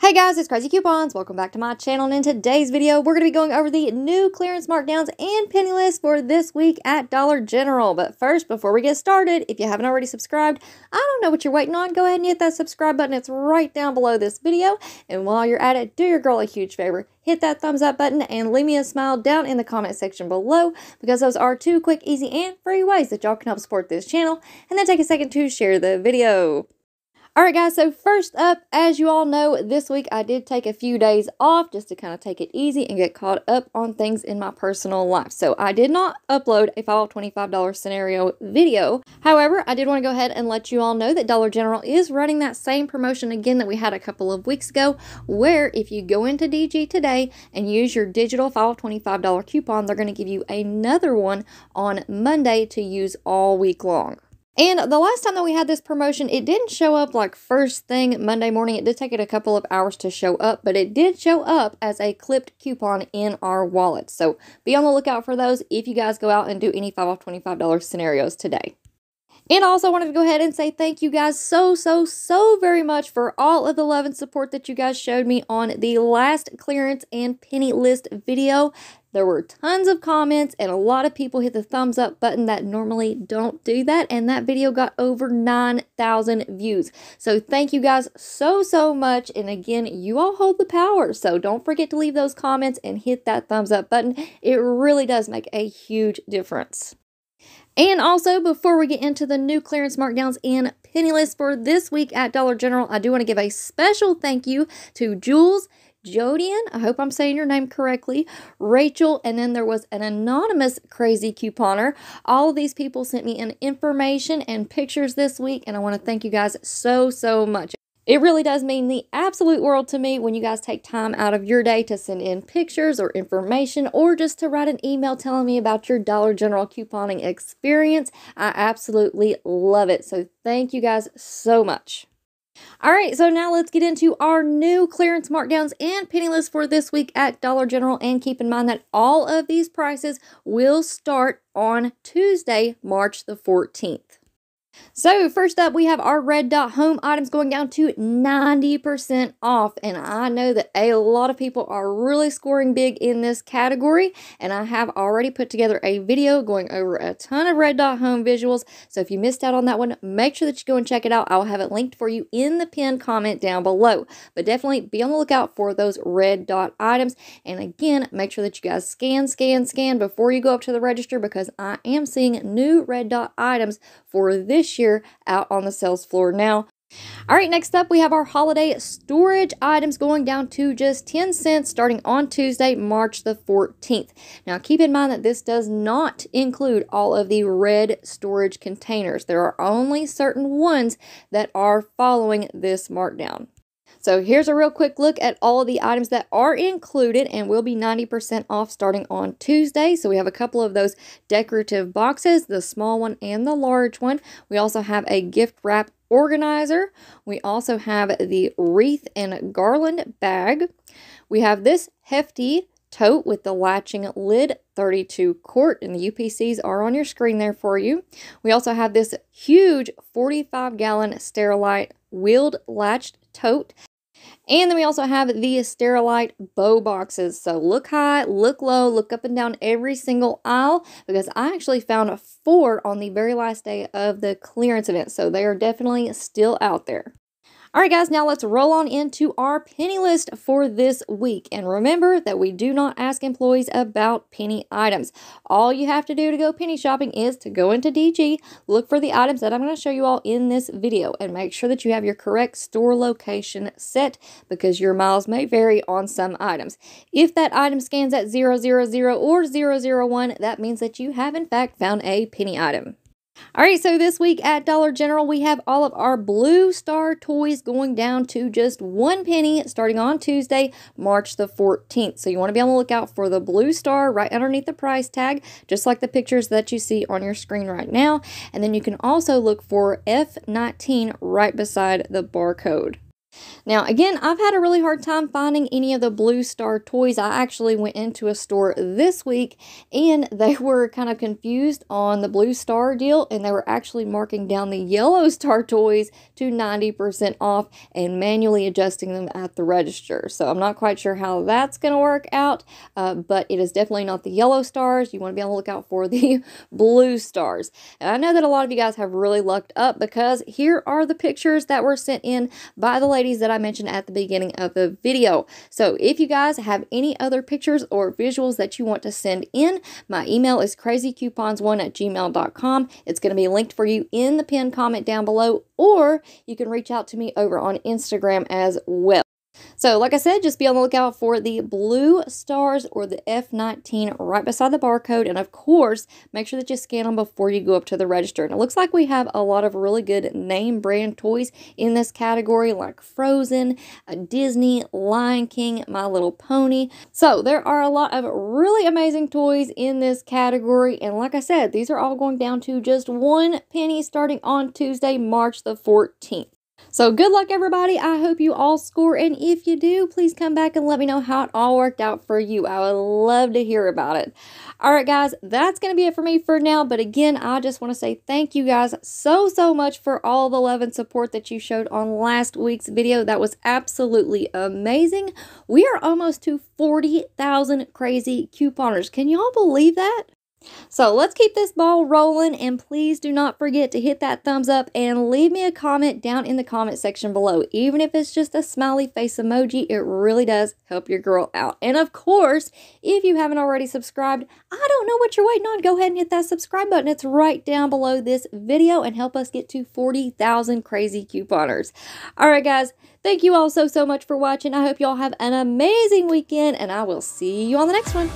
Hey guys, it's Craz-E Coupons. Welcome back to my channel, and in today's video, we're going to be going over the new clearance markdowns and penny list for this week at Dollar General. But first, before we get started, if you haven't already subscribed, I don't know what you're waiting on. Go ahead and hit that subscribe button. It's right down below this video. And while you're at it, do your girl a huge favor. Hit that thumbs up button and leave me a smile down in the comment section below, because those are two quick, easy, and free ways that y'all can help support this channel. And then take a second to share the video. Alright guys, so first up, as you all know, this week I did take a few days off just to kind of take it easy and get caught up on things in my personal life. So I did not upload a $25 scenario video. However, I did want to go ahead and let you all know that Dollar General is running that same promotion again that we had a couple of weeks ago, where if you go into DG today and use your digital $25 coupon, they're going to give you another one on Monday to use all week long. And the last time that we had this promotion, it didn't show up like first thing Monday morning. It did take it a couple of hours to show up, but it did show up as a clipped coupon in our wallet. So be on the lookout for those if you guys go out and do any 5 off $25 scenarios today. And I also wanted to go ahead and say thank you guys so very much for all of the love and support that you guys showed me on the last clearance and penny list video. There were tons of comments and a lot of people hit the thumbs up button that normally don't do that, and that video got over 9,000 views. So thank you guys so much, and again, you all hold the power, so don't forget to leave those comments and hit that thumbs up button. It really does make a huge difference. And also, before we get into the new clearance markdowns and penny list for this week at Dollar General, I do want to give a special thank you to Jules, Jodian, I hope I'm saying your name correctly, Rachel, and then there was an anonymous crazy couponer. All of these people sent me in information and pictures this week, and I want to thank you guys so much. It really does mean the absolute world to me when you guys take time out of your day to send in pictures or information, or just to write an email telling me about your Dollar General couponing experience. I absolutely love it. So thank you guys so much. Alright, so now let's get into our new clearance markdowns and penny list for this week at Dollar General, and keep in mind that all of these prices will start on Tuesday, March the 14th. So first up, we have our red dot home items going down to 90% off, and I know that a lot of people are really scoring big in this category, and I have already put together a video going over a ton of red dot home visuals. So if you missed out on that one, make sure that you go and check it out. I'll have it linked for you in the pinned comment down below, but definitely be on the lookout for those red dot items. And again, make sure that you guys scan before you go up to the register, because I am seeing new red dot items for this year out on the sales floor now. Alright, next up we have our holiday storage items going down to just 10 cents starting on Tuesday, March the 14th. Now keep in mind that this does not include all of the red storage containers. There are only certain ones that are following this markdown. So here's a real quick look at all of the items that are included and will be 90% off starting on Tuesday. So we have a couple of those decorative boxes, the small one and the large one. We also have a gift wrap organizer. We also have the wreath and garland bag. We have this hefty tote with the latching lid, 32 quart, and the UPCs are on your screen there for you. We also have this huge 45-gallon Sterilite wheeled latched tote. And then we also have the Sterilite bow boxes. So look high, look low, look up and down every single aisle, because I actually found 4 on the very last day of the clearance event. So they are definitely still out there. Alright guys, now let's roll on into our penny list for this week. And remember that we do not ask employees about penny items. All you have to do to go penny shopping is to go into DG, look for the items that I'm going to show you all in this video, and make sure that you have your correct store location set, because your miles may vary on some items. If that item scans at 000 or 001, that means that you have in fact found a penny item. Alright, so this week at Dollar General, we have all of our Blue Star toys going down to just 1 penny starting on Tuesday, March the 14th. So you want to be on the lookout for the Blue Star right underneath the price tag, just like the pictures that you see on your screen right now. And then you can also look for F19 right beside the barcode. Now, again, I've had a really hard time finding any of the Blue Star toys. I actually went into a store this week and they were kind of confused on the Blue Star deal, and they were actually marking down the Yellow Star toys to 90% off and manually adjusting them at the register. So I'm not quite sure how that's going to work out, but it is definitely not the Yellow Stars. You want to be on the lookout for the Blue Stars. And I know that a lot of you guys have really lucked up, because here are the pictures that were sent in by the ladies that I mentioned at the beginning of the video. So if you guys have any other pictures or visuals that you want to send in, my email is crazycoupons1@gmail.com. It's going to be linked for you in the pinned comment down below, or you can reach out to me over on Instagram as well. So like I said, just be on the lookout for the Blue Stars or the F19 right beside the barcode. And of course, make sure that you scan them before you go up to the register. And it looks like we have a lot of really good name brand toys in this category, like Frozen, Disney, Lion King, My Little Pony. So there are a lot of really amazing toys in this category. And like I said, these are all going down to just 1 penny starting on Tuesday, March the 14th. So good luck, everybody. I hope you all score, and if you do, please come back and let me know how it all worked out for you. I would love to hear about it. All right, guys, that's going to be it for me for now, but again, I just want to say thank you guys so much for all the love and support that you showed on last week's video. That was absolutely amazing. We are almost to 40,000 crazy couponers. Can y'all believe that? So let's keep this ball rolling, and please do not forget to hit that thumbs up and leave me a comment down in the comment section below. Even if it's just a smiley face emoji, it really does help your girl out. And of course, if you haven't already subscribed, I don't know what you're waiting on. Go ahead and hit that subscribe button. It's right down below this video, and help us get to 40,000 crazy couponers. All right, guys, thank you all so much for watching. I hope you all have an amazing weekend, and I will see you on the next one.